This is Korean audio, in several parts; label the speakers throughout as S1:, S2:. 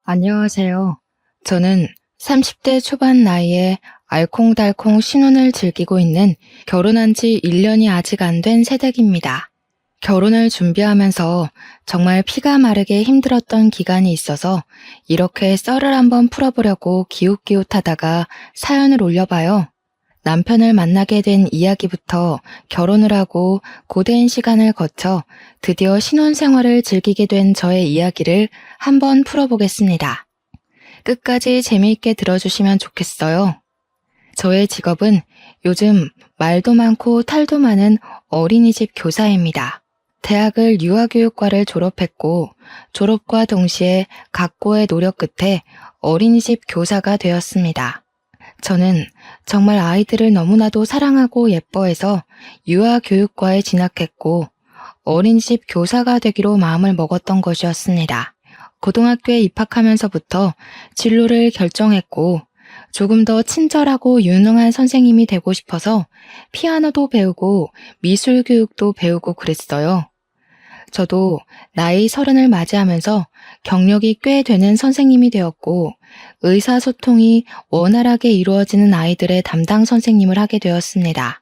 S1: 안녕하세요. 저는 30대 초반 나이에 알콩달콩 신혼을 즐기고 있는 결혼한 지 1년이 아직 안 된 새댁입니다. 결혼을 준비하면서 정말 피가 마르게 힘들었던 기간이 있어서 이렇게 썰을 한번 풀어보려고 기웃기웃하다가 사연을 올려봐요. 남편을 만나게 된 이야기부터 결혼을 하고 고된 시간을 거쳐 드디어 신혼생활을 즐기게 된 저의 이야기를 한번 풀어보겠습니다. 끝까지 재미있게 들어주시면 좋겠어요. 저의 직업은 요즘 말도 많고 탈도 많은 어린이집 교사입니다. 대학을 유아교육과를 졸업했고 졸업과 동시에 각고의 노력 끝에 어린이집 교사가 되었습니다. 저는 정말 아이들을 너무나도 사랑하고 예뻐해서 유아교육과에 진학했고 어린이집 교사가 되기로 마음을 먹었던 것이었습니다. 고등학교에 입학하면서부터 진로를 결정했고 조금 더 친절하고 유능한 선생님이 되고 싶어서 피아노도 배우고 미술 교육도 배우고 그랬어요. 저도 나이 30을 맞이하면서 경력이 꽤 되는 선생님이 되었고 의사소통이 원활하게 이루어지는 아이들의 담당 선생님을 하게 되었습니다.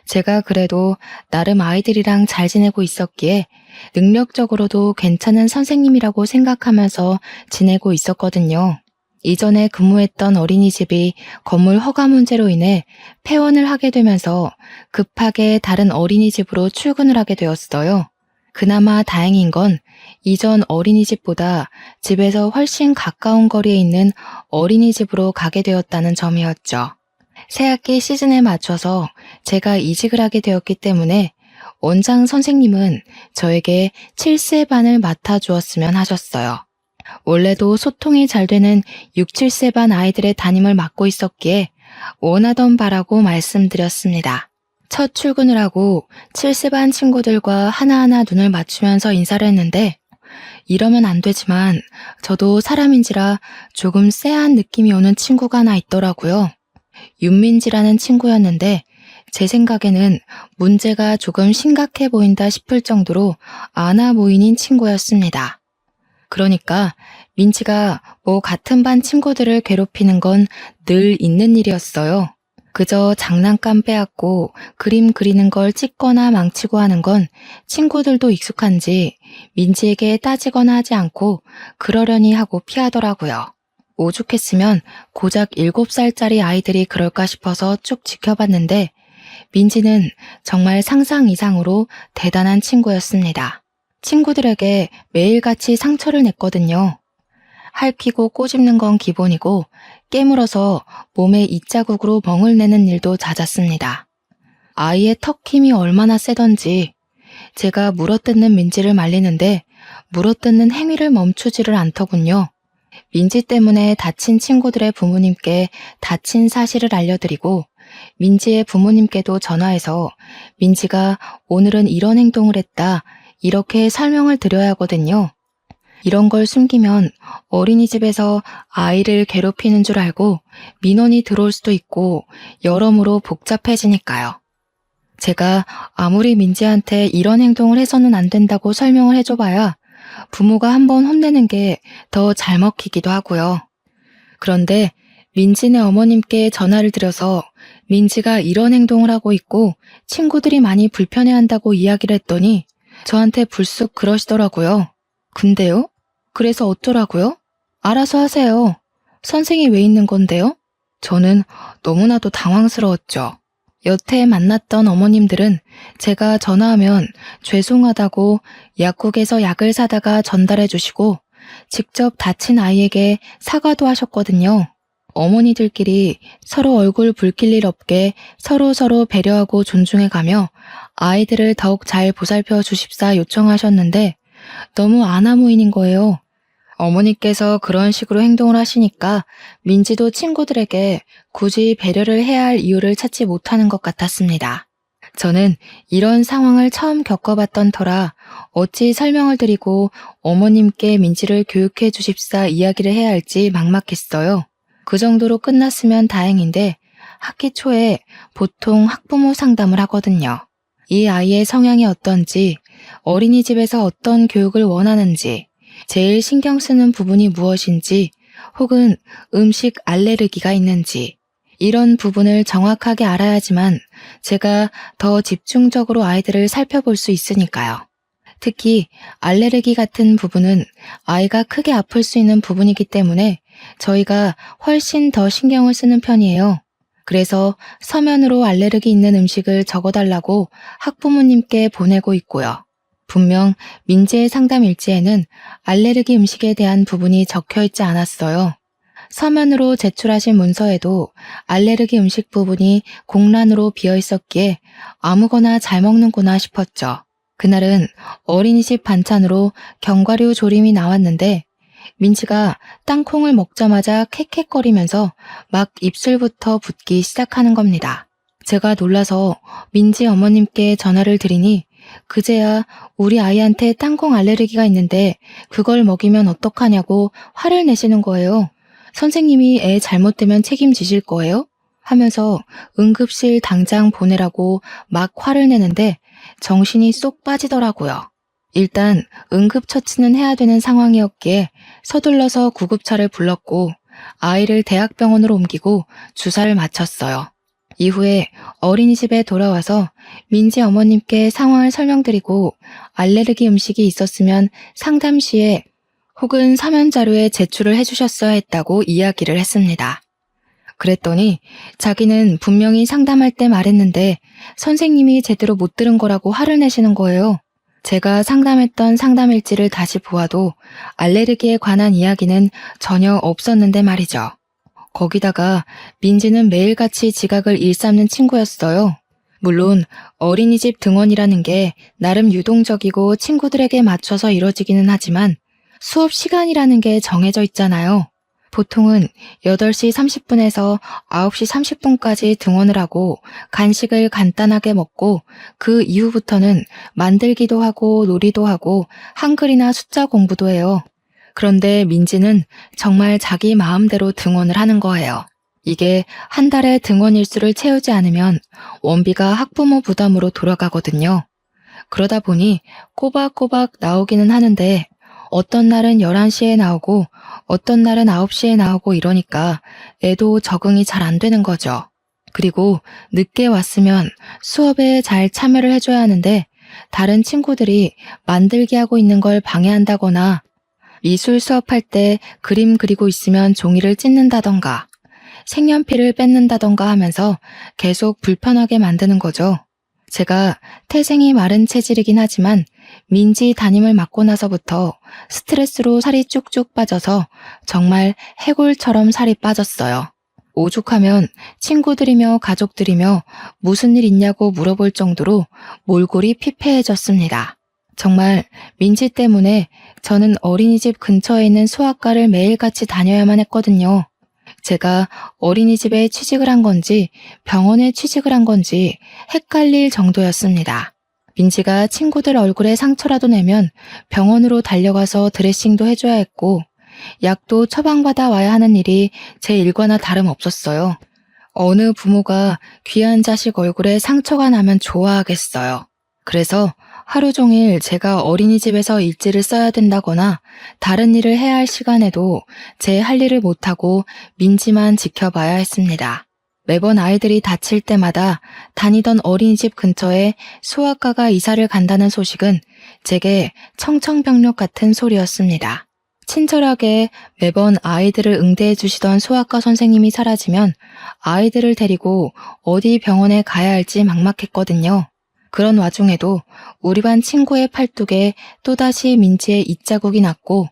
S1: 제가 그래도 나름 아이들이랑 잘 지내고 있었기에 능력적으로도 괜찮은 선생님이라고 생각하면서 지내고 있었거든요. 이전에 근무했던 어린이집이 건물 허가 문제로 인해 폐원을 하게 되면서 급하게 다른 어린이집으로 출근을 하게 되었어요. 그나마 다행인 건 이전 어린이집보다 집에서 훨씬 가까운 거리에 있는 어린이집으로 가게 되었다는 점이었죠. 새학기 시즌에 맞춰서 제가 이직을 하게 되었기 때문에 원장 선생님은 저에게 7세 반을 맡아주었으면 하셨어요. 원래도 소통이 잘 되는 6, 7세 반 아이들의 담임을 맡고 있었기에 원하던 바라고 말씀드렸습니다. 첫 출근을 하고 7세 반 친구들과 하나하나 눈을 맞추면서 인사를 했는데 이러면 안 되지만 저도 사람인지라 조금 쎄한 느낌이 오는 친구가 하나 있더라고요. 윤민지라는 친구였는데 제 생각에는 문제가 조금 심각해 보인다 싶을 정도로 아나 무인인 친구였습니다. 그러니까 민지가 뭐 같은 반 친구들을 괴롭히는 건 늘 있는 일이었어요. 그저 장난감 빼앗고 그림 그리는 걸 찍거나 망치고 하는 건 친구들도 익숙한지 민지에게 따지거나 하지 않고 그러려니 하고 피하더라고요. 오죽했으면 고작 7살짜리 아이들이 그럴까 싶어서 쭉 지켜봤는데 민지는 정말 상상 이상으로 대단한 친구였습니다. 친구들에게 매일같이 상처를 냈거든요. 핥히고 꼬집는 건 기본이고 깨물어서 몸에 입자국으로 멍을 내는 일도 잦았습니다. 아이의 턱 힘이 얼마나 세던지 제가 물어뜯는 민지를 말리는데 물어뜯는 행위를 멈추지를 않더군요. 민지 때문에 다친 친구들의 부모님께 다친 사실을 알려드리고 민지의 부모님께도 전화해서 민지가 오늘은 이런 행동을 했다 이렇게 설명을 드려야 하거든요. 이런 걸 숨기면 어린이집에서 아이를 괴롭히는 줄 알고 민원이 들어올 수도 있고 여러모로 복잡해지니까요. 제가 아무리 민지한테 이런 행동을 해서는 안 된다고 설명을 해줘봐야 부모가 한번 혼내는 게 더 잘 먹히기도 하고요. 그런데 민지네 어머님께 전화를 드려서 민지가 이런 행동을 하고 있고 친구들이 많이 불편해한다고 이야기를 했더니 저한테 불쑥 그러시더라고요. 근데요? 그래서 어쩌라고요? 알아서 하세요. 선생이 왜 있는 건데요? 저는 너무나도 당황스러웠죠. 여태 만났던 어머님들은 제가 전화하면 죄송하다고 약국에서 약을 사다가 전달해 주시고 직접 다친 아이에게 사과도 하셨거든요. 어머니들끼리 서로 얼굴 붉힐 일 없게 서로 배려하고 존중해가며 아이들을 더욱 잘 보살펴 주십사 요청하셨는데 너무 아나무인인 거예요. 어머니께서 그런 식으로 행동을 하시니까 민지도 친구들에게 굳이 배려를 해야 할 이유를 찾지 못하는 것 같았습니다. 저는 이런 상황을 처음 겪어봤던 터라 어찌 설명을 드리고 어머님께 민지를 교육해 주십사 이야기를 해야 할지 막막했어요. 그 정도로 끝났으면 다행인데 학기 초에 보통 학부모 상담을 하거든요. 이 아이의 성향이 어떤지, 어린이집에서 어떤 교육을 원하는지, 제일 신경 쓰는 부분이 무엇인지 혹은 음식 알레르기가 있는지 이런 부분을 정확하게 알아야지만 제가 더 집중적으로 아이들을 살펴볼 수 있으니까요. 특히 알레르기 같은 부분은 아이가 크게 아플 수 있는 부분이기 때문에 저희가 훨씬 더 신경을 쓰는 편이에요. 그래서 서면으로 알레르기 있는 음식을 적어달라고 학부모님께 보내고 있고요. 분명 민지의 상담 일지에는 알레르기 음식에 대한 부분이 적혀 있지 않았어요. 서면으로 제출하신 문서에도 알레르기 음식 부분이 공란으로 비어 있었기에 아무거나 잘 먹는구나 싶었죠. 그날은 어린이집 반찬으로 견과류 조림이 나왔는데 민지가 땅콩을 먹자마자 캑캑거리면서 막 입술부터 붓기 시작하는 겁니다. 제가 놀라서 민지 어머님께 전화를 드리니 그제야 우리 아이한테 땅콩 알레르기가 있는데 그걸 먹이면 어떡하냐고 화를 내시는 거예요. 선생님이 애 잘못되면 책임지실 거예요? 하면서 응급실 당장 보내라고 막 화를 내는데 정신이 쏙 빠지더라고요. 일단 응급처치는 해야 되는 상황이었기에 서둘러서 구급차를 불렀고 아이를 대학병원으로 옮기고 주사를 맞췄어요. 이후에 어린이집에 돌아와서 민지 어머님께 상황을 설명드리고 알레르기 음식이 있었으면 상담 시에 혹은 서면 자료에 제출을 해주셨어야 했다고 이야기를 했습니다. 그랬더니 자기는 분명히 상담할 때 말했는데 선생님이 제대로 못 들은 거라고 화를 내시는 거예요. 제가 상담했던 상담 일지를 다시 보아도 알레르기에 관한 이야기는 전혀 없었는데 말이죠. 거기다가 민지는 매일같이 지각을 일삼는 친구였어요. 물론 어린이집 등원이라는 게 나름 유동적이고 친구들에게 맞춰서 이뤄지기는 하지만 수업 시간이라는 게 정해져 있잖아요. 보통은 8시 30분에서 9시 30분까지 등원을 하고 간식을 간단하게 먹고 그 이후부터는 만들기도 하고 놀이도 하고 한글이나 숫자 공부도 해요. 그런데 민지는 정말 자기 마음대로 등원을 하는 거예요. 이게 한 달에 등원 일수를 채우지 않으면 원비가 학부모 부담으로 돌아가거든요. 그러다 보니 꼬박꼬박 나오기는 하는데 어떤 날은 11시에 나오고 어떤 날은 9시에 나오고 이러니까 애도 적응이 잘 안 되는 거죠. 그리고 늦게 왔으면 수업에 잘 참여를 해줘야 하는데 다른 친구들이 만들기 하고 있는 걸 방해한다거나 미술 수업할 때 그림 그리고 있으면 종이를 찢는다던가 색연필을 뺏는다던가 하면서 계속 불편하게 만드는 거죠. 제가 태생이 마른 체질이긴 하지만 민지 담임을 맡고 나서부터 스트레스로 살이 쭉쭉 빠져서 정말 해골처럼 살이 빠졌어요. 오죽하면 친구들이며 가족들이며 무슨 일 있냐고 물어볼 정도로 몰골이 피폐해졌습니다. 정말 민지 때문에 저는 어린이집 근처에 있는 소아과를 매일같이 다녀야만 했거든요. 제가 어린이집에 취직을 한 건지 병원에 취직을 한 건지 헷갈릴 정도였습니다. 민지가 친구들 얼굴에 상처라도 내면 병원으로 달려가서 드레싱도 해줘야 했고 약도 처방받아 와야 하는 일이 제 일과나 다름없었어요. 어느 부모가 귀한 자식 얼굴에 상처가 나면 좋아하겠어요. 그래서 하루 종일 제가 어린이집에서 일지를 써야 된다거나 다른 일을 해야 할 시간에도 제 할 일을 못하고 민지만 지켜봐야 했습니다. 매번 아이들이 다칠 때마다 다니던 어린이집 근처에 소아과가 이사를 간다는 소식은 제게 청천벽력 같은 소리였습니다. 친절하게 매번 아이들을 응대해 주시던 소아과 선생님이 사라지면 아이들을 데리고 어디 병원에 가야 할지 막막했거든요. 그런 와중에도 우리 반 친구의 팔뚝에 또다시 민지의 입자국이 났고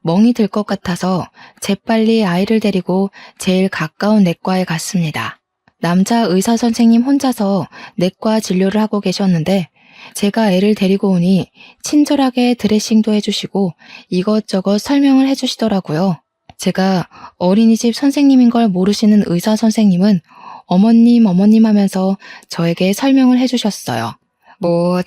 S1: 멍이 들 것 같아서 재빨리 아이를 데리고 제일 가까운 내과에 갔습니다. 남자 의사 선생님 혼자서 내과 진료를 하고 계셨는데 제가 애를 데리고 오니 친절하게 드레싱도 해주시고 이것저것 설명을 해주시더라고요. 제가 어린이집 선생님인 걸 모르시는 의사 선생님은 어머님 하면서 저에게 설명을 해주셨어요.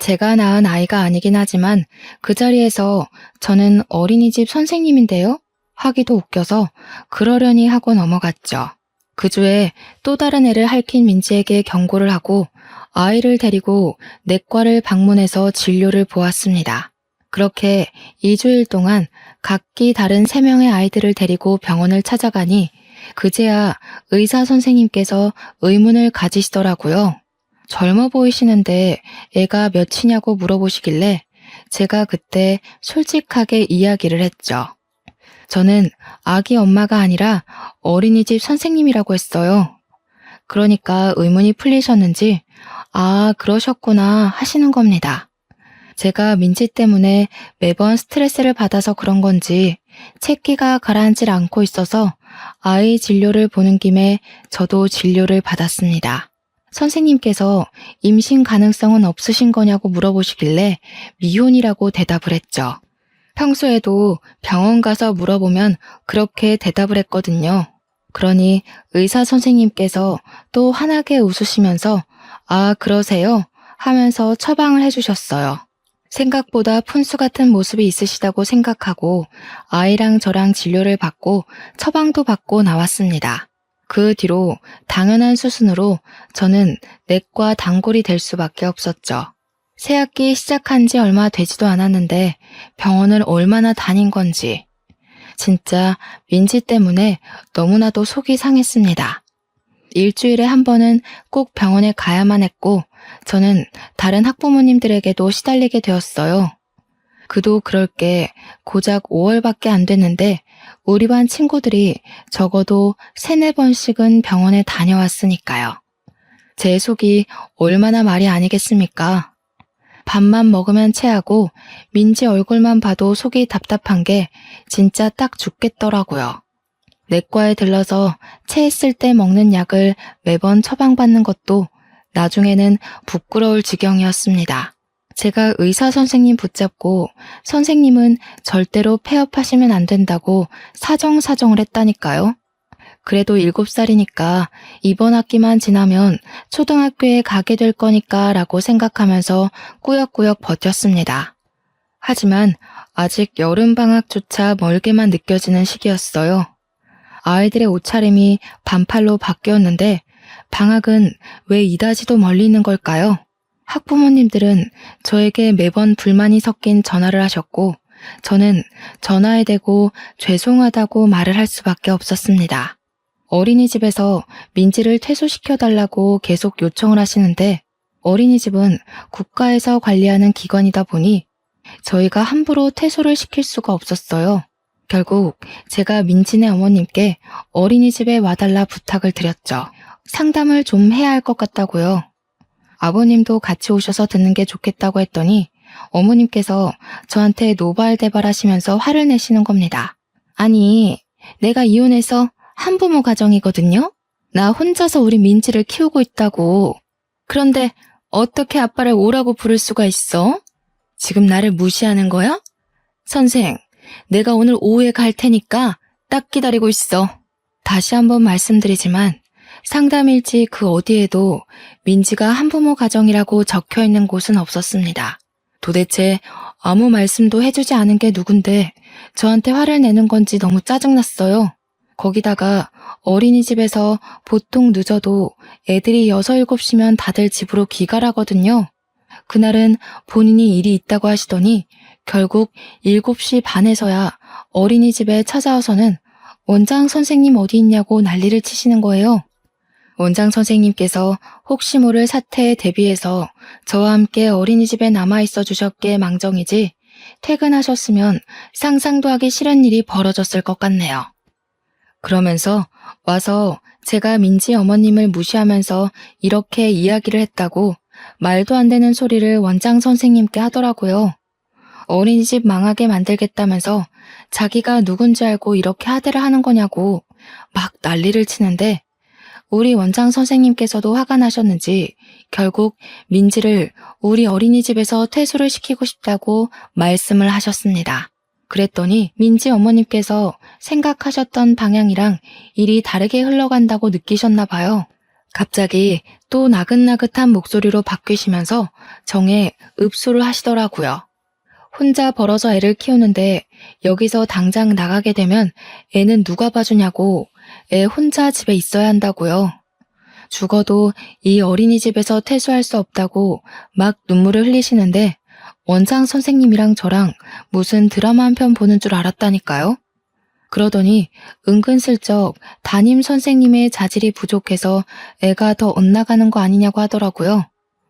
S1: 제가 낳은 아이가 아니긴 하지만 그 자리에서 저는 어린이집 선생님인데요? 하기도 웃겨서 그러려니 하고 넘어갔죠. 그 주에 또 다른 애를 핥힌 민지에게 경고를 하고 아이를 데리고 내과를 방문해서 진료를 보았습니다. 그렇게 2주일 동안 각기 다른 3명의 아이들을 데리고 병원을 찾아가니 그제야 의사 선생님께서 의문을 가지시더라고요. 젊어 보이시는데 애가 몇이냐고 물어보시길래 제가 그때 솔직하게 이야기를 했죠. 저는 아기 엄마가 아니라 어린이집 선생님이라고 했어요. 그러니까 의문이 풀리셨는지 아, 그러셨구나 하시는 겁니다. 제가 민지 때문에 매번 스트레스를 받아서 그런 건지 채기가 가라앉질 않고 있어서 아이 진료를 보는 김에 저도 진료를 받았습니다. 선생님께서 임신 가능성은 없으신 거냐고 물어보시길래 미혼이라고 대답을 했죠. 평소에도 병원 가서 물어보면 그렇게 대답을 했거든요. 그러니 의사 선생님께서 또 환하게 웃으시면서 아, 그러세요? 하면서 처방을 해주셨어요. 생각보다 푼수 같은 모습이 있으시다고 생각하고 아이랑 저랑 진료를 받고 처방도 받고 나왔습니다. 그 뒤로 당연한 수순으로 저는 내과 단골이 될 수밖에 없었죠. 새학기 시작한 지 얼마 되지도 않았는데 병원을 얼마나 다닌 건지 진짜 민지 때문에 너무나도 속이 상했습니다. 일주일에 한 번은 꼭 병원에 가야만 했고 저는 다른 학부모님들에게도 시달리게 되었어요. 그도 그럴 게 고작 5월밖에 안 됐는데 우리 반 친구들이 적어도 3-4번씩은 병원에 다녀왔으니까요. 제 속이 얼마나 말이 아니겠습니까? 밥만 먹으면 체하고 민지 얼굴만 봐도 속이 답답한 게 진짜 딱 죽겠더라고요. 내과에 들러서 체했을 때 먹는 약을 매번 처방받는 것도 나중에는 부끄러울 지경이었습니다. 제가 의사 선생님 붙잡고 선생님은 절대로 폐업하시면 안 된다고 사정사정을 했다니까요. 그래도 7살이니까 이번 학기만 지나면 초등학교에 가게 될 거니까 라고 생각하면서 꾸역꾸역 버텼습니다. 하지만 아직 여름방학조차 멀게만 느껴지는 시기였어요. 아이들의 옷차림이 반팔로 바뀌었는데 방학은 왜 이다지도 멀리 있는 걸까요? 학부모님들은 저에게 매번 불만이 섞인 전화를 하셨고 저는 전화에 대고 죄송하다고 말을 할 수밖에 없었습니다. 어린이집에서 민지를 퇴소시켜달라고 계속 요청을 하시는데 어린이집은 국가에서 관리하는 기관이다 보니 저희가 함부로 퇴소를 시킬 수가 없었어요. 결국 제가 민지네 어머님께 어린이집에 와달라 부탁을 드렸죠. 상담을 좀 해야 할 것 같다고요. 아버님도 같이 오셔서 듣는 게 좋겠다고 했더니 어머님께서 저한테 노발대발하시면서 화를 내시는 겁니다. 아니, 내가 이혼해서 한부모 가정이거든요? 나 혼자서 우리 민지를 키우고 있다고. 그런데 어떻게 아빠를 오라고 부를 수가 있어? 지금 나를 무시하는 거야? 선생, 내가 오늘 오후에 갈 테니까 딱 기다리고 있어. 다시 한번 말씀드리지만 상담일지 그 어디에도 민지가 한부모 가정이라고 적혀있는 곳은 없었습니다. 도대체 아무 말씀도 해주지 않은 게 누군데 저한테 화를 내는 건지 너무 짜증났어요. 거기다가 어린이집에서 보통 늦어도 애들이 6, 7시면 다들 집으로 귀가라거든요. 그날은 본인이 일이 있다고 하시더니 결국 7시 반에서야 어린이집에 찾아와서는 원장 선생님 어디 있냐고 난리를 치시는 거예요. 원장 선생님께서 혹시 모를 사태에 대비해서 저와 함께 어린이집에 남아있어 주셨기에 망정이지 퇴근하셨으면 상상도 하기 싫은 일이 벌어졌을 것 같네요. 그러면서 와서 제가 민지 어머님을 무시하면서 이렇게 이야기를 했다고 말도 안 되는 소리를 원장 선생님께 하더라고요. 어린이집 망하게 만들겠다면서 자기가 누군지 알고 이렇게 하대를 하는 거냐고 막 난리를 치는데 우리 원장 선생님께서도 화가 나셨는지 결국 민지를 우리 어린이집에서 퇴소를 시키고 싶다고 말씀을 하셨습니다. 그랬더니 민지 어머님께서 생각하셨던 방향이랑 일이 다르게 흘러간다고 느끼셨나 봐요. 갑자기 또 나긋나긋한 목소리로 바뀌시면서 정에 읍소를 하시더라고요. 혼자 벌어서 애를 키우는데 여기서 당장 나가게 되면 애는 누가 봐주냐고 애 혼자 집에 있어야 한다고요. 죽어도 이 어린이집에서 퇴소할 수 없다고 막 눈물을 흘리시는데 원장 선생님이랑 저랑 무슨 드라마 한 편 보는 줄 알았다니까요. 그러더니 은근슬쩍 담임 선생님의 자질이 부족해서 애가 더 엇나가는 거 아니냐고 하더라고요.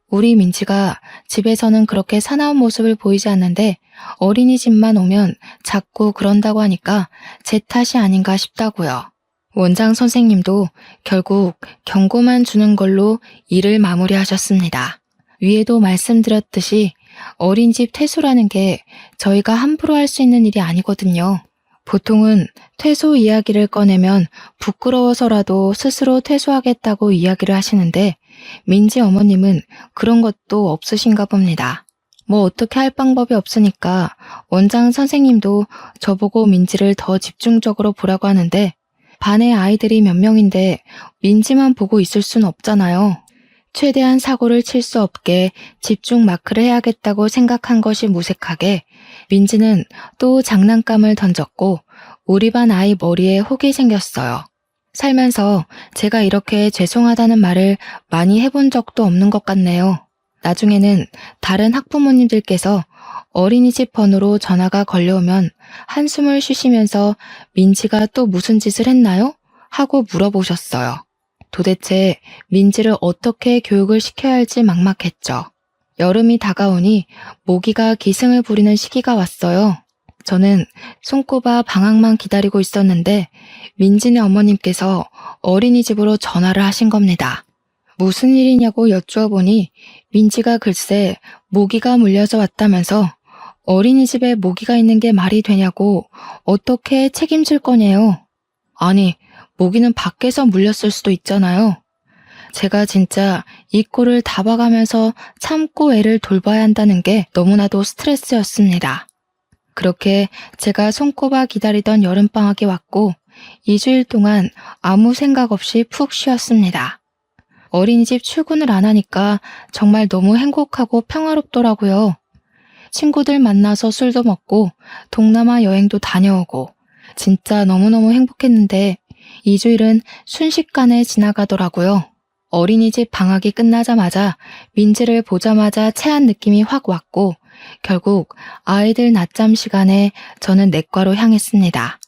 S1: 우리 민지가 집에서는 그렇게 사나운 모습을 보이지 않는데 어린이집만 오면 자꾸 그런다고 하니까 제 탓이 아닌가 싶다고요. 원장 선생님도 결국 경고만 주는 걸로 일을 마무리하셨습니다. 위에도 말씀드렸듯이 어린이집 퇴소라는 게 저희가 함부로 할 수 있는 일이 아니거든요. 보통은 퇴소 이야기를 꺼내면 부끄러워서라도 스스로 퇴소하겠다고 이야기를 하시는데 민지 어머님은 그런 것도 없으신가 봅니다. 뭐 어떻게 할 방법이 없으니까 원장 선생님도 저보고 민지를 더 집중적으로 보라고 하는데 반의 아이들이 몇 명인데 민지만 보고 있을 순 없잖아요. 최대한 사고를 칠 수 없게 집중 마크를 해야겠다고 생각한 것이 무색하게 민지는 또 장난감을 던졌고 우리 반 아이 머리에 혹이 생겼어요. 살면서 제가 이렇게 죄송하다는 말을 많이 해본 적도 없는 것 같네요. 나중에는 다른 학부모님들께서 어린이집 번호로 전화가 걸려오면 한숨을 쉬시면서 민지가 또 무슨 짓을 했나요? 하고 물어보셨어요. 도대체 민지를 어떻게 교육을 시켜야 할지 막막했죠. 여름이 다가오니 모기가 기승을 부리는 시기가 왔어요. 저는 손꼽아 방학만 기다리고 있었는데 민지네 어머님께서 어린이집으로 전화를 하신 겁니다. 무슨 일이냐고 여쭈어 보니 민지가 글쎄 모기가 물려서 왔다면서 어린이집에 모기가 있는 게 말이 되냐고 어떻게 책임질 거냐요. 아니, 모기는 밖에서 물렸을 수도 있잖아요. 제가 진짜 이 꼴을 다 봐가면서 참고 애를 돌봐야 한다는 게 너무나도 스트레스였습니다. 그렇게 제가 손꼽아 기다리던 여름방학이 왔고 2주일 동안 아무 생각 없이 푹 쉬었습니다. 어린이집 출근을 안 하니까 정말 너무 행복하고 평화롭더라고요. 친구들 만나서 술도 먹고 동남아 여행도 다녀오고 진짜 너무너무 행복했는데 2주일은 순식간에 지나가더라고요. 어린이집 방학이 끝나자마자 민지를 보자마자 체한 느낌이 확 왔고 결국 아이들 낮잠 시간에 저는 내과로 향했습니다.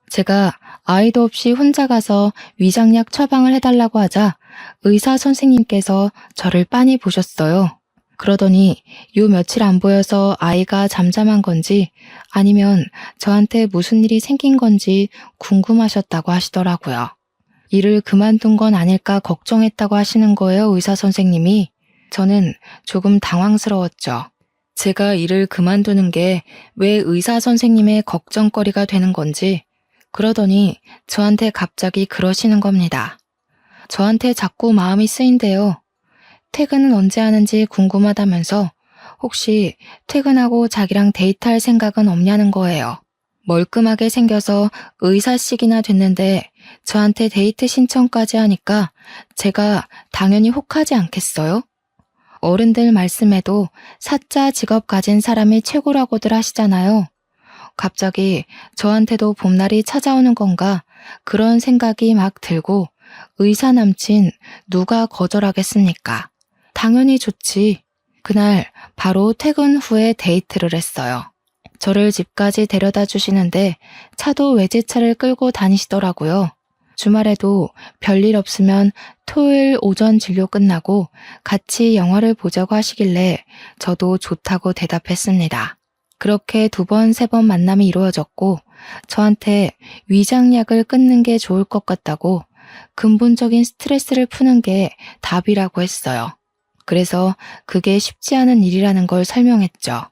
S1: 제가 아이도 없이 혼자 가서 위장약 처방을 해달라고 하자 의사 선생님께서 저를 빤히 보셨어요. 그러더니 요 며칠 안 보여서 아이가 잠잠한 건지 아니면 저한테 무슨 일이 생긴 건지 궁금하셨다고 하시더라고요. 일을 그만둔 건 아닐까 걱정했다고 하시는 거예요, 의사 선생님이. 저는 조금 당황스러웠죠. 제가 일을 그만두는 게 왜 의사 선생님의 걱정거리가 되는 건지. 그러더니 저한테 갑자기 그러시는 겁니다. 저한테 자꾸 마음이 쓰인대요. 퇴근은 언제 하는지 궁금하다면서 혹시 퇴근하고 자기랑 데이트할 생각은 없냐는 거예요. 멀끔하게 생겨서 의사식이나 됐는데 저한테 데이트 신청까지 하니까 제가 당연히 혹하지 않겠어요? 어른들 말씀에도 사자 직업 가진 사람이 최고라고들 하시잖아요. 갑자기 저한테도 봄날이 찾아오는 건가 그런 생각이 막 들고 의사 남친 누가 거절하겠습니까? 당연히 좋지. 그날 바로 퇴근 후에 데이트를 했어요. 저를 집까지 데려다 주시는데 차도 외제차를 끌고 다니시더라고요. 주말에도 별일 없으면 토요일 오전 진료 끝나고 같이 영화를 보자고 하시길래 저도 좋다고 대답했습니다. 그렇게 2번, 3번 만남이 이루어졌고 저한테 위장약을 끊는 게 좋을 것 같다고 근본적인 스트레스를 푸는 게 답이라고 했어요. 그래서 그게 쉽지 않은 일이라는 걸 설명했죠.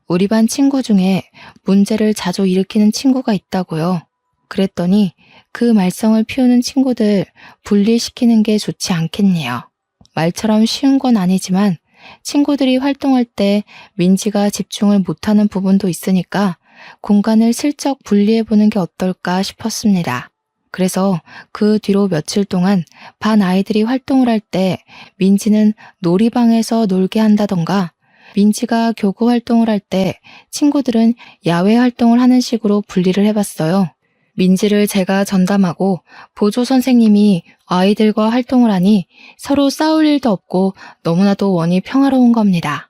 S1: 우리 반 친구 중에 문제를 자주 일으키는 친구가 있다고요. 그랬더니 그 말썽을 피우는 친구들 분리시키는 게 좋지 않겠네요. 말처럼 쉬운 건 아니지만 친구들이 활동할 때 민지가 집중을 못하는 부분도 있으니까 공간을 슬쩍 분리해보는 게 어떨까 싶었습니다. 그래서 그 뒤로 며칠 동안 반 아이들이 활동을 할 때 민지는 놀이방에서 놀게 한다던가 민지가 교구 활동을 할 때 친구들은 야외 활동을 하는 식으로 분리를 해봤어요. 민지를 제가 전담하고 보조 선생님이 아이들과 활동을 하니 서로 싸울 일도 없고 너무나도 원이 평화로운 겁니다.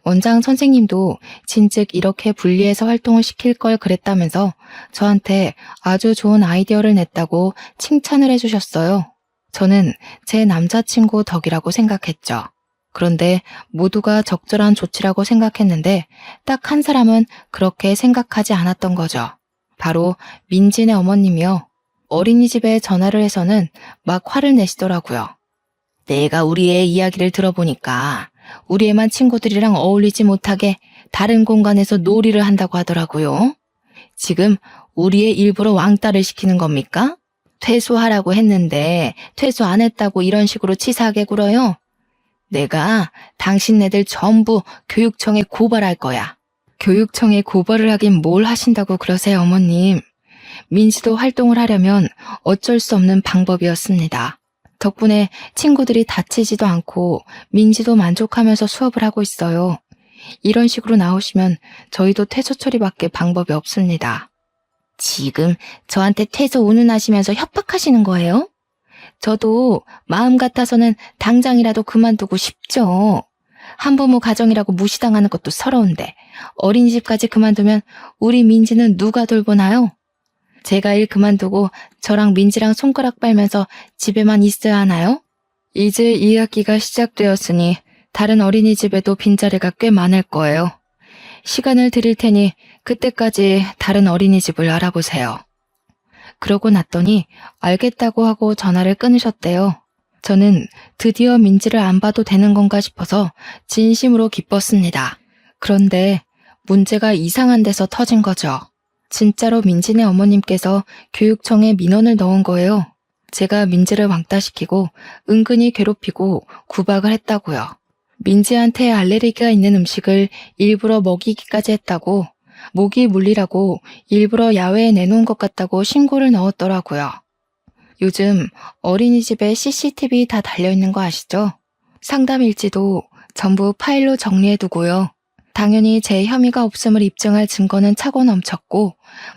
S1: 원장 선생님도 진즉 이렇게 분리해서 활동을 시킬 걸 그랬다면서 저한테 아주 좋은 아이디어를 냈다고 칭찬을 해주셨어요. 저는 제 남자친구 덕이라고 생각했죠. 그런데 모두가 적절한 조치라고 생각했는데 딱 한 사람은 그렇게 생각하지 않았던 거죠. 바로 민진의 어머님이요. 어린이집에 전화를 해서는 막 화를 내시더라고요. 내가 우리 애 이야기를 들어보니까 우리 애만 친구들이랑 어울리지 못하게 다른 공간에서 놀이를 한다고 하더라고요. 지금 우리 애 일부러 왕따를 시키는 겁니까? 퇴소하라고 했는데 퇴소 안 했다고 이런 식으로 치사하게 굴어요? 내가 당신네들 전부 교육청에 고발할 거야. 교육청에 고발을 하긴 뭘 하신다고 그러세요, 어머님. 민지도 활동을 하려면 어쩔 수 없는 방법이었습니다. 덕분에 친구들이 다치지도 않고 민지도 만족하면서 수업을 하고 있어요. 이런 식으로 나오시면 저희도 퇴소 처리밖에 방법이 없습니다. 지금 저한테 퇴소 운운하시면서 협박하시는 거예요? 저도 마음 같아서는 당장이라도 그만두고 싶죠. 한부모 가정이라고 무시당하는 것도 서러운데 어린이집까지 그만두면 우리 민지는 누가 돌보나요? 제가 일 그만두고 저랑 민지랑 손가락 빨면서 집에만 있어야 하나요? 이제 2학기가 시작되었으니 다른 어린이집에도 빈자리가 꽤 많을 거예요. 시간을 드릴 테니 그때까지 다른 어린이집을 알아보세요. 그러고 났더니 알겠다고 하고 전화를 끊으셨대요. 저는 드디어 민지를 안 봐도 되는 건가 싶어서 진심으로 기뻤습니다. 그런데 문제가 이상한 데서 터진 거죠. 진짜로 민지네 어머님께서 교육청에 민원을 넣은 거예요. 제가 민지를 왕따시키고 은근히 괴롭히고 구박을 했다고요. 민지한테 알레르기가 있는 음식을 일부러 먹이기까지 했다고, 모기 물리라고 일부러 야외에 내놓은 것 같다고 신고를 넣었더라고요. 요즘 어린이집에 CCTV 다 달려있는 거 아시죠? 상담 일지도 전부 파일로 정리해두고요. 당연히 제 혐의가 없음을 입증할 증거는 차고 넘쳤고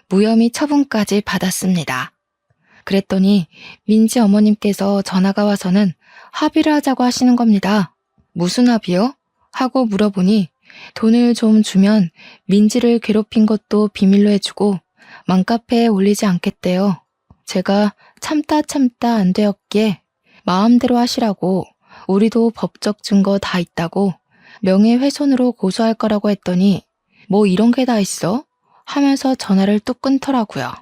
S1: 무혐의 처분까지 받았습니다. 그랬더니 민지 어머님께서 전화가 와서는 합의를 하자고 하시는 겁니다. 무슨 합의요? 하고 물어보니 돈을 좀 주면 민지를 괴롭힌 것도 비밀로 해주고 맘카페에 올리지 않겠대요. 제가 참다 안 되었기에 마음대로 하시라고, 우리도 법적 증거 다 있다고 명예훼손으로 고소할 거라고 했더니 뭐 이런 게 다 있어? 하면서 전화를 뚝 끊더라고요.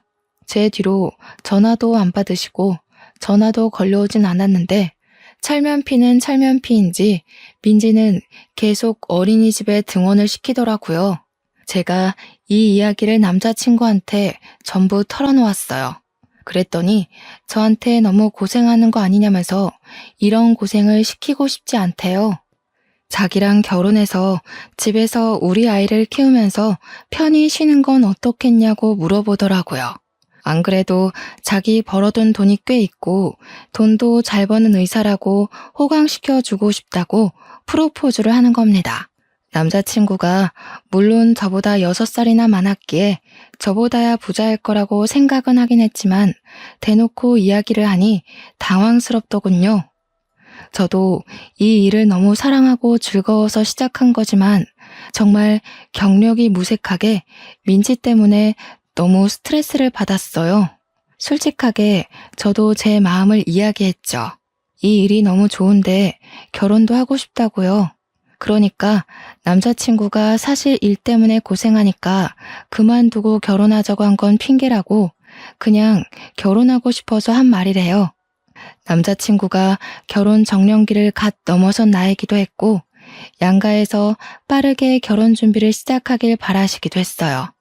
S1: 제 뒤로 전화도 안 받으시고 전화도 걸려오진 않았는데 찰면피는 찰면피인지 민지는 계속 어린이집에 등원을 시키더라고요. 제가 이 이야기를 남자친구한테 전부 털어놓았어요. 그랬더니 저한테 너무 고생하는 거 아니냐면서 이런 고생을 시키고 싶지 않대요. 자기랑 결혼해서 집에서 우리 아이를 키우면서 편히 쉬는 건 어떻겠냐고 물어보더라고요. 안 그래도 자기 벌어둔 돈이 꽤 있고 돈도 잘 버는 의사라고 호강시켜주고 싶다고 프로포즈를 하는 겁니다. 남자친구가 물론 저보다 6살이나 많았기에 저보다야 부자일 거라고 생각은 하긴 했지만 대놓고 이야기를 하니 당황스럽더군요. 저도 이 일을 너무 사랑하고 즐거워서 시작한 거지만 정말 경력이 무색하게 민지 때문에 너무 스트레스를 받았어요. 솔직하게 저도 제 마음을 이야기했죠. 이 일이 너무 좋은데 결혼도 하고 싶다고요. 그러니까 남자친구가 사실 일 때문에 고생하니까 그만두고 결혼하자고 한 건 핑계라고 그냥 결혼하고 싶어서 한 말이래요. 남자친구가 결혼 정년기를 갓 넘어선 나이기도 했고 양가에서 빠르게 결혼 준비를 시작하길 바라시기도 했어요.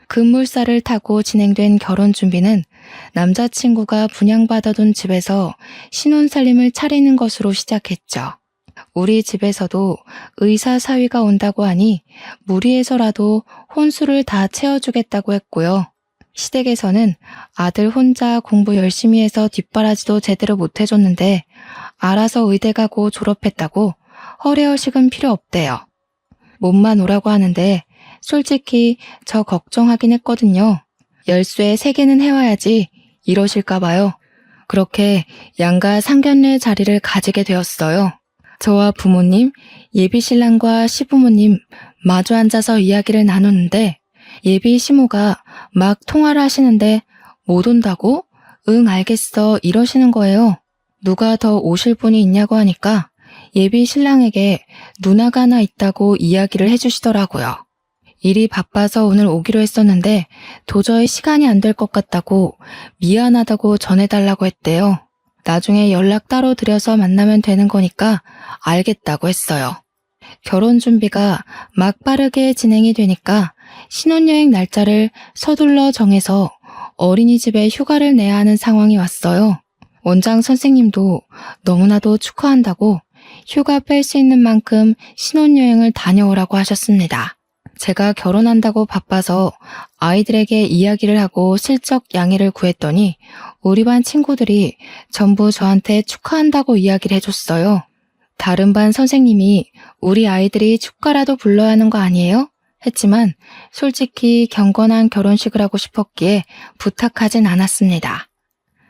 S1: 급물살을 타고 진행된 결혼 준비는 남자친구가 분양받아둔 집에서 신혼살림을 차리는 것으로 시작했죠. 우리 집에서도 의사 사위가 온다고 하니 무리해서라도 혼수를 다 채워주겠다고 했고요. 시댁에서는 아들 혼자 공부 열심히 해서 뒷바라지도 제대로 못 해줬는데 알아서 의대 가고 졸업했다고 허례허식은 필요 없대요. 몸만 오라고 하는데 솔직히 저 걱정하긴 했거든요. 열쇠 3개는 해와야지 이러실까 봐요. 그렇게 양가 상견례 자리를 가지게 되었어요. 저와 부모님, 예비 신랑과 시부모님 마주 앉아서 이야기를 나누는데 예비 시모가 막 통화를 하시는데 못 온다고? 응, 알겠어 이러시는 거예요. 누가 더 오실 분이 있냐고 하니까 예비 신랑에게 누나가 하나 있다고 이야기를 해주시더라고요. 일이 바빠서 오늘 오기로 했었는데 도저히 시간이 안 될 것 같다고 미안하다고 전해달라고 했대요. 나중에 연락 따로 드려서 만나면 되는 거니까 알겠다고 했어요. 결혼 준비가 막 빠르게 진행이 되니까 신혼여행 날짜를 서둘러 정해서 어린이집에 휴가를 내야 하는 상황이 왔어요. 원장 선생님도 너무나도 축하한다고 휴가 뺄 수 있는 만큼 신혼여행을 다녀오라고 하셨습니다. 제가 결혼한다고 바빠서 아이들에게 이야기를 하고 슬쩍 양해를 구했더니 우리 반 친구들이 전부 저한테 축하한다고 이야기를 해줬어요. 다른 반 선생님이 우리 아이들이 축가라도 불러야 하는 거 아니에요? 했지만 솔직히 경건한 결혼식을 하고 싶었기에 부탁하진 않았습니다.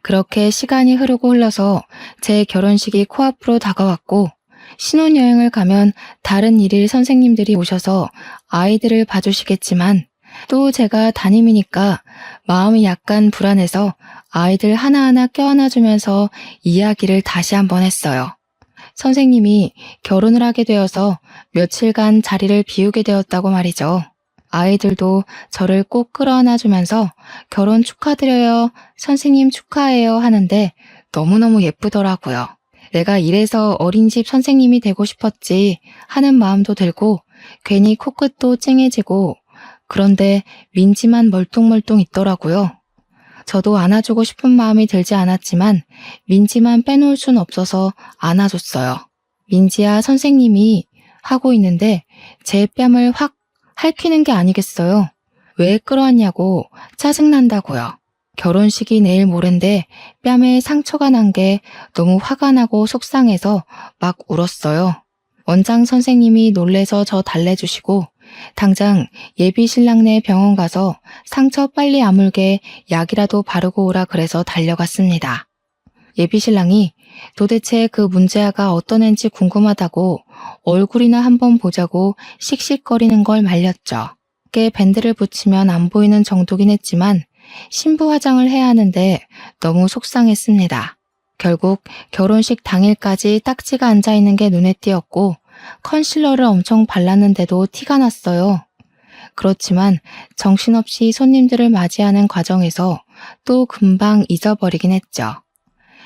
S1: 그렇게 시간이 흐르고 흘러서 제 결혼식이 코앞으로 다가왔고 신혼여행을 가면 다른 일일 선생님들이 오셔서 아이들을 봐주시겠지만 또 제가 담임이니까 마음이 약간 불안해서 아이들 하나하나 껴안아주면서 이야기를 다시 한번 했어요. 선생님이 결혼을 하게 되어서 며칠간 자리를 비우게 되었다고 말이죠. 아이들도 저를 꼭 끌어안아주면서 결혼 축하드려요, 선생님 축하해요 하는데 너무너무 예쁘더라고요. 내가 이래서 어린이집 선생님이 되고 싶었지 하는 마음도 들고 괜히 코끝도 찡해지고 그런데 민지만 멀뚱멀뚱 있더라고요. 저도 안아주고 싶은 마음이 들지 않았지만 민지만 빼놓을 순 없어서 안아줬어요. 민지야 선생님이 하고 있는데 제 뺨을 확 핥히는 게 아니겠어요. 왜 끌어왔냐고 짜증난다고요. 결혼식이 내일 모레인데 뺨에 상처가 난 게 너무 화가 나고 속상해서 막 울었어요. 원장 선생님이 놀래서 저 달래주시고 당장 예비 신랑네 병원 가서 상처 빨리 아물게 약이라도 바르고 오라 그래서 달려갔습니다. 예비 신랑이 도대체 그 문제아가 어떤 앤지 궁금하다고 얼굴이나 한번 보자고 씩씩거리는 걸 말렸죠. 꽤 밴드를 붙이면 안 보이는 정도긴 했지만 신부 화장을 해야 하는데 너무 속상했습니다. 결국 결혼식 당일까지 딱지가 앉아있는 게 눈에 띄었고 컨실러를 엄청 발랐는데도 티가 났어요. 그렇지만 정신없이 손님들을 맞이하는 과정에서 또 금방 잊어버리긴 했죠.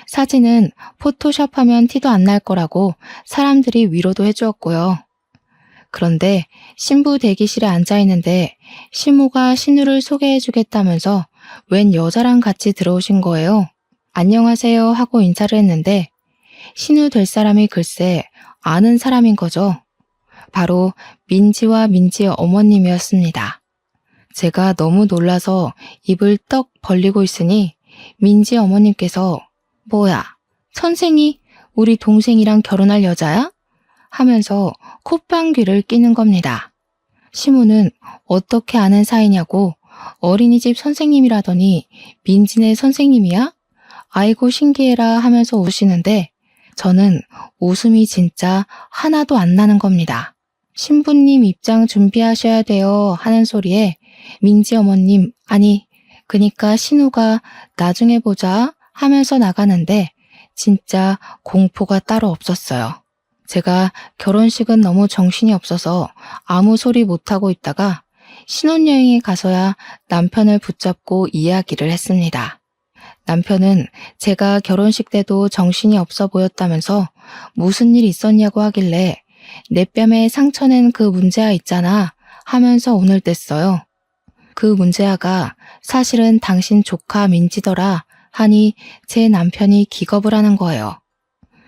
S1: 사진은 포토샵하면 티도 안 날 거라고 사람들이 위로도 해주었고요. 그런데 신부 대기실에 앉아있는데 시모가 신우를 소개해주겠다면서 웬 여자랑 같이 들어오신 거예요. 안녕하세요 하고 인사를 했는데 신우 될 사람이 글쎄 아는 사람인 거죠. 바로 민지와 민지의 어머님이었습니다. 제가 너무 놀라서 입을 떡 벌리고 있으니 민지 어머님께서 뭐야, 선생이 우리 동생이랑 결혼할 여자야? 하면서 콧방귀를 뀌는 겁니다. 시모는 어떻게 아는 사이냐고 어린이집 선생님이라더니 민지네 선생님이야? 아이고 신기해라 하면서 우시는데 저는 웃음이 진짜 하나도 안 나는 겁니다. 신부님 입장 준비하셔야 돼요 하는 소리에 민지 어머님 아니 그니까 신우가 나중에 보자 하면서 나가는데 진짜 공포가 따로 없었어요. 제가 결혼식은 너무 정신이 없어서 아무 소리 못하고 있다가 신혼여행에 가서야 남편을 붙잡고 이야기를 했습니다. 남편은 제가 결혼식 때도 정신이 없어 보였다면서 무슨 일 있었냐고 하길래 내 뺨에 상처낸 그 문제아 있잖아 하면서 오늘 뗐어요. 그 문제아가 사실은 당신 조카 민지더라 하니 제 남편이 기겁을 하는 거예요.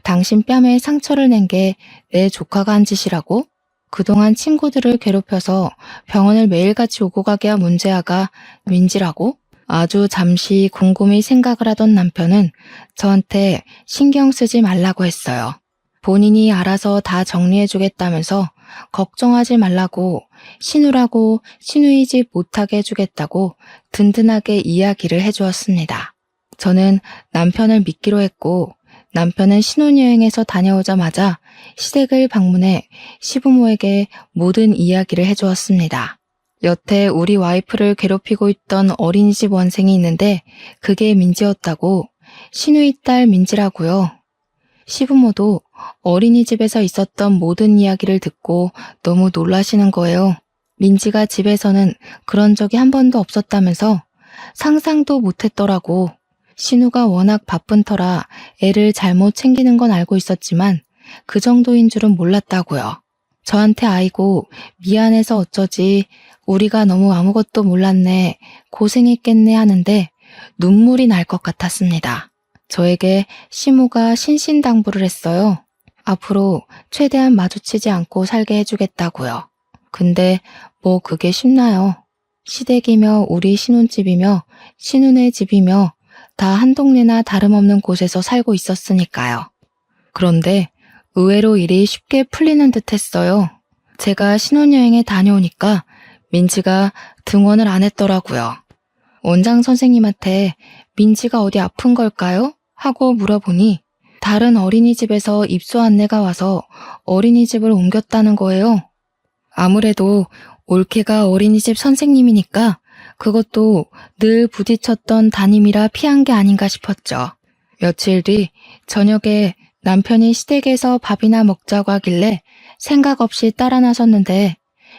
S1: 당신 뺨에 상처를 낸 게 내 조카가 한 짓이라고? 그동안 친구들을 괴롭혀서 병원을 매일같이 오고 가게 한 문제아가 민지라고? 아주 잠시 곰곰이 생각을 하던 남편은 저한테 신경 쓰지 말라고 했어요. 본인이 알아서 다 정리해주겠다면서 걱정하지 말라고 신우라고 신우이 집 못하게 해주겠다고 든든하게 이야기를 해주었습니다. 저는 남편을 믿기로 했고 남편은 신혼여행에서 다녀오자마자 시댁을 방문해 시부모에게 모든 이야기를 해주었습니다. 여태 우리 와이프를 괴롭히고 있던 어린이집 원생이 있는데 그게 민지였다고. 시누이 딸 민지라고요. 시부모도 어린이집에서 있었던 모든 이야기를 듣고 너무 놀라시는 거예요. 민지가 집에서는 그런 적이 한 번도 없었다면서 상상도 못했더라고. 신우가 워낙 바쁜 터라 애를 잘못 챙기는 건 알고 있었지만 그 정도인 줄은 몰랐다고요. 저한테 아이고 미안해서 어쩌지, 우리가 너무 아무것도 몰랐네, 고생했겠네 하는데 눈물이 날 것 같았습니다. 저에게 시무가 신신당부를 했어요. 앞으로 최대한 마주치지 않고 살게 해주겠다고요. 근데 뭐 그게 쉽나요? 시댁이며 우리 신혼집이며 신혼의 집이며 다 한 동네나 다름없는 곳에서 살고 있었으니까요. 그런데 의외로 일이 쉽게 풀리는 듯 했어요. 제가 신혼여행에 다녀오니까 민지가 등원을 안 했더라고요. 원장 선생님한테 민지가 어디 아픈 걸까요? 하고 물어보니 다른 어린이집에서 입소 안내가 와서 어린이집을 옮겼다는 거예요. 아무래도 올케가 어린이집 선생님이니까 그것도 늘 부딪혔던 담임이라 피한 게 아닌가 싶었죠. 며칠 뒤 저녁에 남편이 시댁에서 밥이나 먹자고 하길래 생각 없이 따라 나섰는데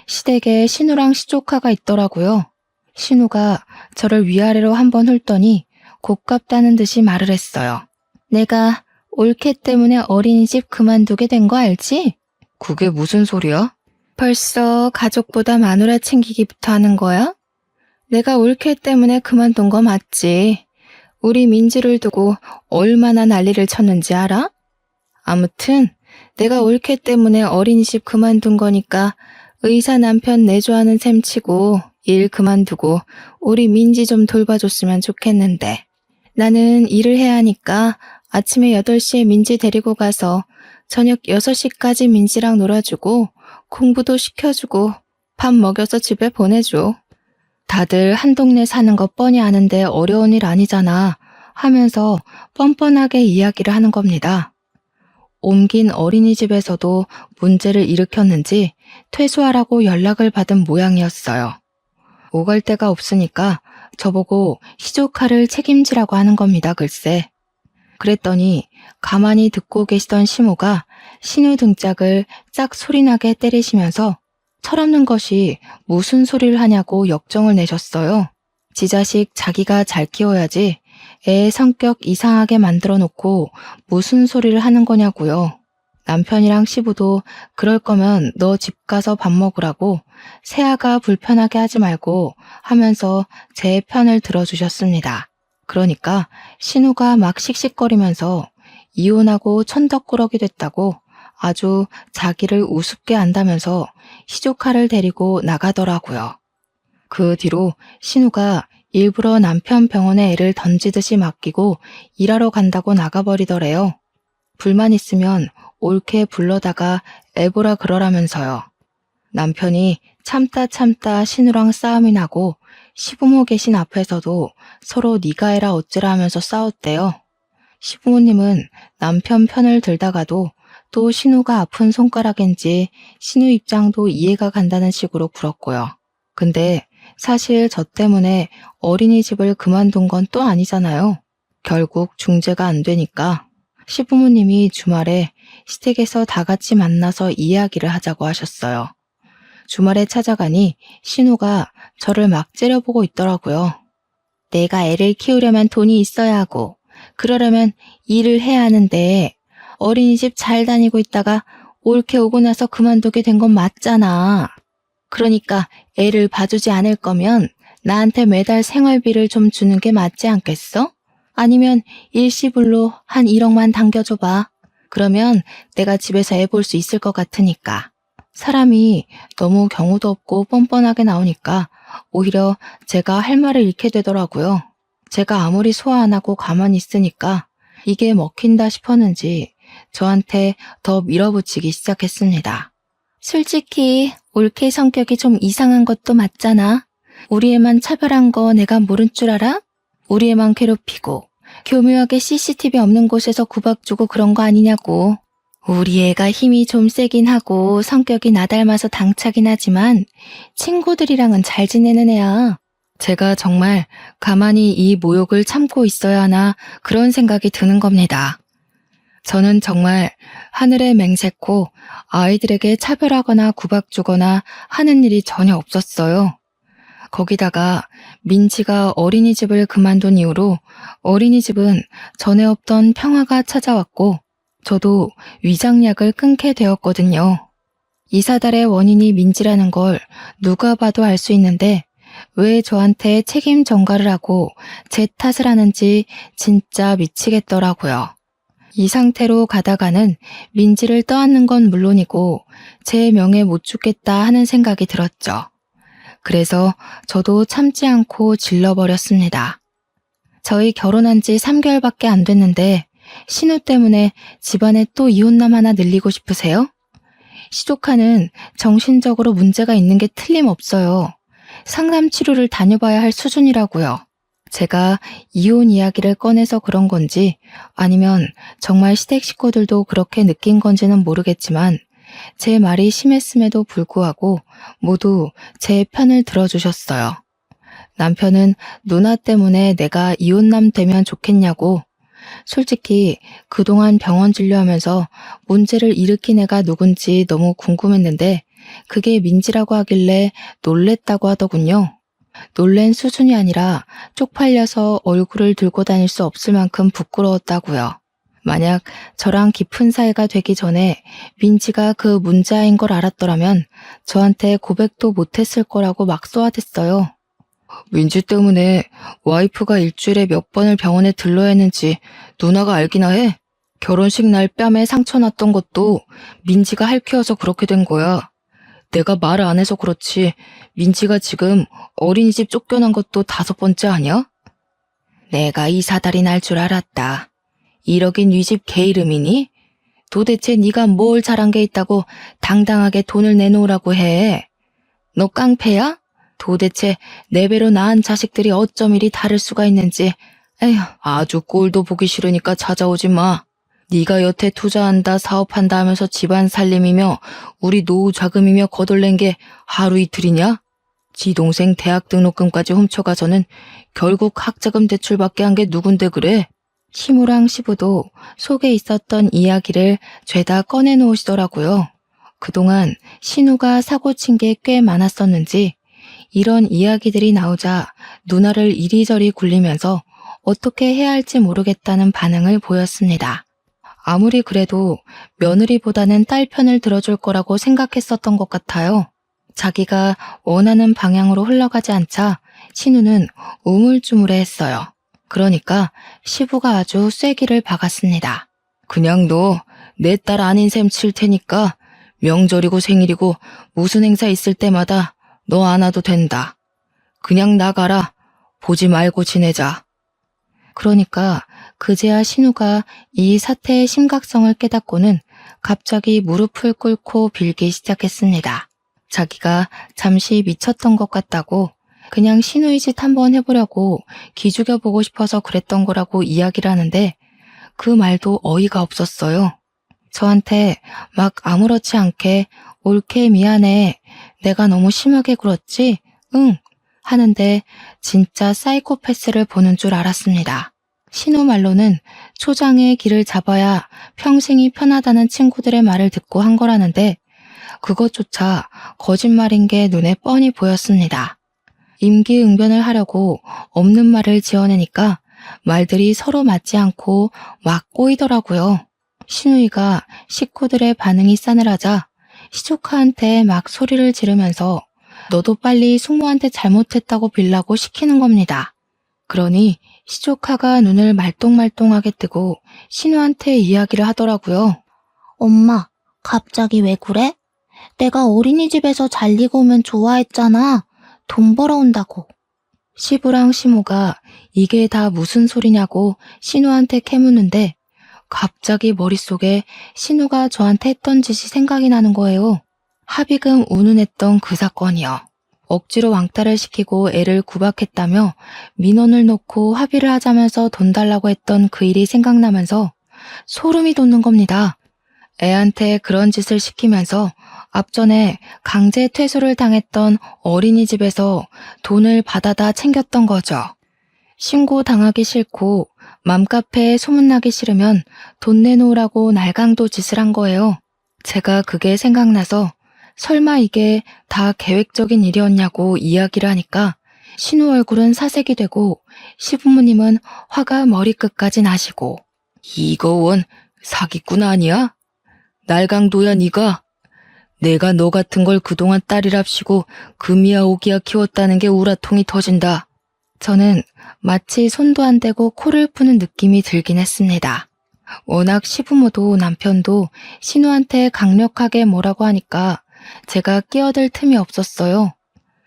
S1: 시댁에 신우랑 시조카가 있더라고요. 신우가 저를 위아래로 한번 훑더니 곱깝다는 듯이 말을 했어요. 내가 올케 때문에 어린이집 그만두게 된 거 알지? 그게 무슨 소리야? 벌써 가족보다 마누라 챙기기부터 하는 거야? 내가 올케 때문에 그만둔 거 맞지? 우리 민지를 두고 얼마나 난리를 쳤는지 알아? 아무튼 내가 올케 때문에 어린이집 그만둔 거니까 의사 남편 내조하는 셈 치고 일 그만두고 우리 민지 좀 돌봐줬으면 좋겠는데. 나는 일을 해야 하니까 아침에 8시에 민지 데리고 가서 저녁 6시까지 민지랑 놀아주고 공부도 시켜주고 밥 먹여서 집에 보내줘. 다들 한 동네 사는 거 뻔히 아는데 어려운 일 아니잖아 하면서 뻔뻔하게 이야기를 하는 겁니다. 옮긴 어린이집에서도 문제를 일으켰는지 퇴소하라고 연락을 받은 모양이었어요. 오갈 데가 없으니까 저보고 시조카를 책임지라고 하는 겁니다, 글쎄. 그랬더니 가만히 듣고 계시던 시모가 신우 등짝을 짝 소리나게 때리시면서 철없는 것이 무슨 소리를 하냐고 역정을 내셨어요. 지 자식 자기가 잘 키워야지 애 성격 이상하게 만들어 놓고 무슨 소리를 하는 거냐고요. 남편이랑 시부도 그럴 거면 너 집 가서 밥 먹으라고 새아가 불편하게 하지 말고 하면서 제 편을 들어주셨습니다. 그러니까 신우가 막 씩씩거리면서 이혼하고 천덕꾸러기 됐다고 아주 자기를 우습게 안다면서 시조카를 데리고 나가더라고요. 그 뒤로 신우가 일부러 남편 병원에 애를 던지듯이 맡기고 일하러 간다고 나가버리더래요. 불만 있으면 옳게 불러다가 애보라 그러라면서요. 남편이 참다 신우랑 싸움이 나고 시부모 계신 앞에서도 서로 네가 해라 어찌라 하면서 싸웠대요. 시부모님은 남편 편을 들다가도 또 신우가 아픈 손가락인지 신우 입장도 이해가 간다는 식으로 굴었고요. 근데 사실 저 때문에 어린이집을 그만둔 건 또 아니잖아요. 결국 중재가 안 되니까 시부모님이 주말에 시댁에서 다 같이 만나서 이야기를 하자고 하셨어요. 주말에 찾아가니 신우가 저를 막 째려보고 있더라고요. 내가 애를 키우려면 돈이 있어야 하고 그러려면 일을 해야 하는데 어린이집 잘 다니고 있다가 올케 오고 나서 그만두게 된 건 맞잖아. 그러니까 애를 봐주지 않을 거면 나한테 매달 생활비를 좀 주는 게 맞지 않겠어? 아니면 일시불로 한 1억만 당겨줘봐. 그러면 내가 집에서 애 볼 수 있을 것 같으니까. 사람이 너무 경우도 없고 뻔뻔하게 나오니까 오히려 제가 할 말을 잃게 되더라고요. 제가 아무리 소화 안 하고 가만히 있으니까 이게 먹힌다 싶었는지 저한테 더 밀어붙이기 시작했습니다. 솔직히 올케 성격이 좀 이상한 것도 맞잖아. 우리 애만 차별한 거 내가 모른 줄 알아? 우리 애만 괴롭히고 교묘하게 CCTV 없는 곳에서 구박 주고 그런 거 아니냐고. 우리 애가 힘이 좀 세긴 하고 성격이 나 닮아서 당차긴 하지만 친구들이랑은 잘 지내는 애야. 제가 정말 가만히 이 모욕을 참고 있어야 하나 그런 생각이 드는 겁니다. 저는 정말 하늘에 맹세코 아이들에게 차별하거나 구박 주거나 하는 일이 전혀 없었어요. 거기다가 민지가 어린이집을 그만둔 이후로 어린이집은 전에 없던 평화가 찾아왔고 저도 위장약을 끊게 되었거든요. 이 사달의 원인이 민지라는 걸 누가 봐도 알 수 있는데 왜 저한테 책임 전가를 하고 제 탓을 하는지 진짜 미치겠더라고요. 이 상태로 가다가는 민지를 떠안는 건 물론이고 제 명예 못 죽겠다 하는 생각이 들었죠. 그래서 저도 참지 않고 질러버렸습니다. 저희 결혼한 지 3개월밖에 안 됐는데 신우 때문에 집안에 또 이혼남 하나 늘리고 싶으세요? 시조카는 정신적으로 문제가 있는 게 틀림없어요. 상담 치료를 다녀봐야 할 수준이라고요. 제가 이혼 이야기를 꺼내서 그런 건지 아니면 정말 시댁 식구들도 그렇게 느낀 건지는 모르겠지만 제 말이 심했음에도 불구하고 모두 제 편을 들어주셨어요. 남편은 누나 때문에 내가 이혼남 되면 좋겠냐고. 솔직히 그동안 병원 진료하면서 문제를 일으킨 애가 누군지 너무 궁금했는데 그게 민지라고 하길래 놀랬다고 하더군요. 놀란 수준이 아니라 쪽팔려서 얼굴을 들고 다닐 수 없을 만큼 부끄러웠다고요. 만약 저랑 깊은 사이가 되기 전에 민지가 그 문자인 걸 알았더라면 저한테 고백도 못했을 거라고 막 쏘아댔어요. 민지 때문에 와이프가 일주일에 몇 번을 병원에 들러야 했는지 누나가 알기나 해. 결혼식 날 뺨에 상처 났던 것도 민지가 할퀴어서 그렇게 된 거야. 내가 말을 안 해서 그렇지 민지가 지금 어린이집 쫓겨난 것도 5번째 아니야? 내가 이 사달이 날 줄 알았다. 1억인 네 집 개 이름이니? 도대체 네가 뭘 잘한 게 있다고 당당하게 돈을 내놓으라고 해? 너 깡패야? 도대체 내 배로 낳은 자식들이 어쩜 이리 다를 수가 있는지. 에휴, 아주 꼴도 보기 싫으니까 찾아오지 마. 네가 여태 투자한다 사업한다 하면서 집안 살림이며 우리 노후 자금이며 거덜낸 게 하루 이틀이냐? 지 동생 대학 등록금까지 훔쳐가서는 결국 학자금 대출받게 한 게 누군데 그래? 시무랑 시부도 속에 있었던 이야기를 죄다 꺼내놓으시더라고요. 그동안 신우가 사고친 게 꽤 많았었는지 이런 이야기들이 나오자 누나를 이리저리 굴리면서 어떻게 해야 할지 모르겠다는 반응을 보였습니다. 아무리 그래도 며느리보다는 딸 편을 들어줄 거라고 생각했었던 것 같아요. 자기가 원하는 방향으로 흘러가지 않자 신우는 우물쭈물해했어요. 그러니까 시부가 아주 쐐기를 박았습니다. 그냥 너 내 딸 아닌 셈 칠 테니까 명절이고 생일이고 무슨 행사 있을 때마다 너 안 와도 된다. 그냥 나가라. 보지 말고 지내자. 그러니까 그제야 신우가 이 사태의 심각성을 깨닫고는 갑자기 무릎을 꿇고 빌기 시작했습니다. 자기가 잠시 미쳤던 것 같다고 그냥 신우의 짓 한번 해보려고 기죽여보고 싶어서 그랬던 거라고 이야기를 하는데 그 말도 어이가 없었어요. 저한테 막 아무렇지 않게 옳게 미안해. 내가 너무 심하게 굴었지? 응. 하는데 진짜 사이코패스를 보는 줄 알았습니다. 신우 말로는 초장의 길을 잡아야 평생이 편하다는 친구들의 말을 듣고 한 거라는데 그것조차 거짓말인 게 눈에 뻔히 보였습니다. 임기응변을 하려고 없는 말을 지어내니까 말들이 서로 맞지 않고 막 꼬이더라고요. 신우이가 식구들의 반응이 싸늘하자 시조카한테 막 소리를 지르면서 너도 빨리 숙모한테 잘못했다고 빌라고 시키는 겁니다. 그러니 시조카가 눈을 말똥말똥하게 뜨고 신우한테 이야기를 하더라고요.
S2: 엄마, 갑자기 왜 그래? 내가 어린이집에서 잘리고 오면 좋아했잖아. 돈 벌어온다고.
S1: 시부랑 시모가 이게 다 무슨 소리냐고 신우한테 캐묻는데 갑자기 머릿속에 신우가 저한테 했던 짓이 생각이 나는 거예요. 합의금 운운했던 그 사건이요. 억지로 왕따를 시키고 애를 구박했다며 민원을 놓고 합의를 하자면서 돈 달라고 했던 그 일이 생각나면서 소름이 돋는 겁니다. 애한테 그런 짓을 시키면서 앞전에 강제 퇴소를 당했던 어린이집에서 돈을 받아다 챙겼던 거죠. 신고당하기 싫고 맘카페에 소문나기 싫으면 돈 내놓으라고 날강도 짓을 한 거예요. 제가 그게 생각나서 설마 이게 다 계획적인 일이었냐고 이야기를 하니까 신우 얼굴은 사색이 되고 시부모님은 화가 머리끝까지 나시고 이거 원 사기꾼 아니야? 날강도야 니가? 내가 너 같은 걸 그동안 딸이랍시고 금이야 오기야 키웠다는 게 우라통이 터진다. 저는 마치 손도 안 대고 코를 푸는 느낌이 들긴 했습니다. 워낙 시부모도 남편도 신우한테 강력하게 뭐라고 하니까 제가 끼어들 틈이 없었어요.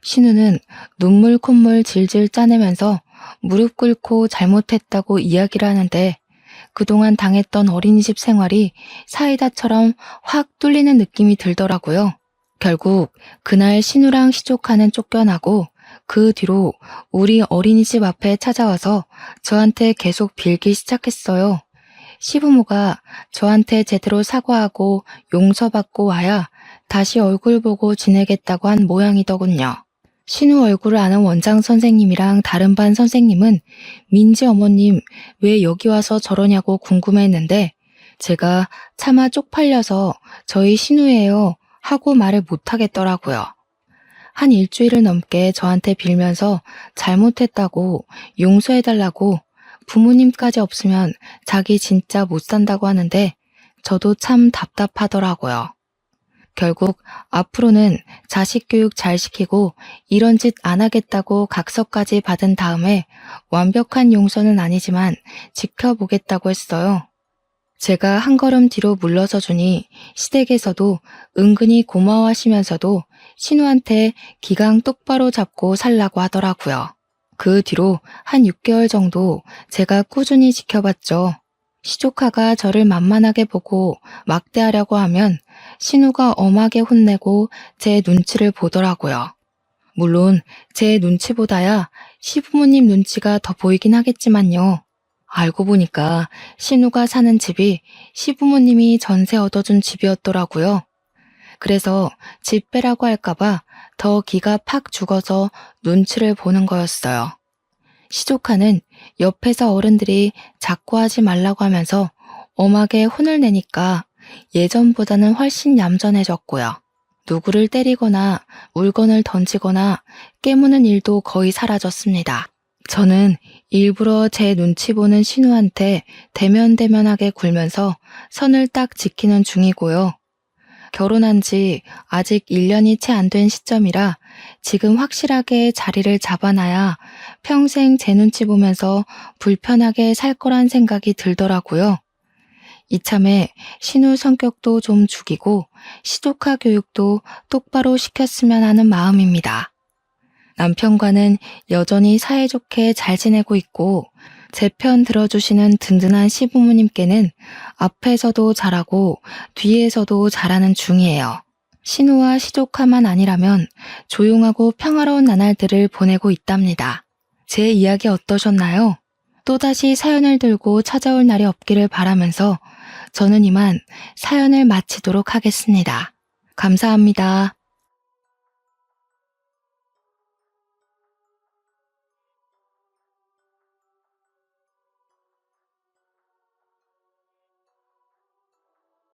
S1: 신우는 눈물 콧물 질질 짜내면서 무릎 꿇고 잘못했다고 이야기를 하는데 그동안 당했던 어린이집 생활이 사이다처럼 확 뚫리는 느낌이 들더라고요. 결국 그날 신우랑 시조카는 쫓겨나고 그 뒤로 우리 어린이집 앞에 찾아와서 저한테 계속 빌기 시작했어요. 시부모가 저한테 제대로 사과하고 용서받고 와야 다시 얼굴 보고 지내겠다고 한 모양이더군요. 신우 얼굴을 아는 원장 선생님이랑 다른 반 선생님은 민지 어머님 왜 여기 와서 저러냐고 궁금해했는데 제가 차마 쪽팔려서 저희 신우예요 하고 말을 못하겠더라고요. 한 일주일을 넘게 저한테 빌면서 잘못했다고 용서해달라고 부모님까지 없으면 자기 진짜 못 산다고 하는데 저도 참 답답하더라고요. 결국 앞으로는 자식 교육 잘 시키고 이런 짓 안 하겠다고 각서까지 받은 다음에 완벽한 용서는 아니지만 지켜보겠다고 했어요. 제가 한 걸음 뒤로 물러서 주니 시댁에서도 은근히 고마워하시면서도 신우한테 기강 똑바로 잡고 살라고 하더라고요. 그 뒤로 한 6개월 정도 제가 꾸준히 지켜봤죠. 시조카가 저를 만만하게 보고 막대하려고 하면 신우가 엄하게 혼내고 제 눈치를 보더라고요. 물론 제 눈치보다야 시부모님 눈치가 더 보이긴 하겠지만요. 알고 보니까 신우가 사는 집이 시부모님이 전세 얻어준 집이었더라고요. 그래서 집 빼라고 할까봐 더 기가 팍 죽어서 눈치를 보는 거였어요. 시조카는 옆에서 어른들이 자꾸 하지 말라고 하면서 엄하게 혼을 내니까 예전보다는 훨씬 얌전해졌고요. 누구를 때리거나 물건을 던지거나 깨무는 일도 거의 사라졌습니다. 저는 일부러 제 눈치 보는 신우한테 대면대면하게 굴면서 선을 딱 지키는 중이고요. 결혼한 지 아직 1년이 채 안 된 시점이라 지금 확실하게 자리를 잡아놔야 평생 제 눈치 보면서 불편하게 살 거란 생각이 들더라고요. 이참에 신우 성격도 좀 죽이고 시조카 교육도 똑바로 시켰으면 하는 마음입니다. 남편과는 여전히 사이좋게 잘 지내고 있고 제 편 들어주시는 든든한 시부모님께는 앞에서도 잘하고 뒤에서도 잘하는 중이에요. 신우와 시조카만 아니라면 조용하고 평화로운 나날들을 보내고 있답니다. 제 이야기 어떠셨나요? 또다시 사연을 들고 찾아올 날이 없기를 바라면서 저는 이만 사연을 마치도록 하겠습니다. 감사합니다.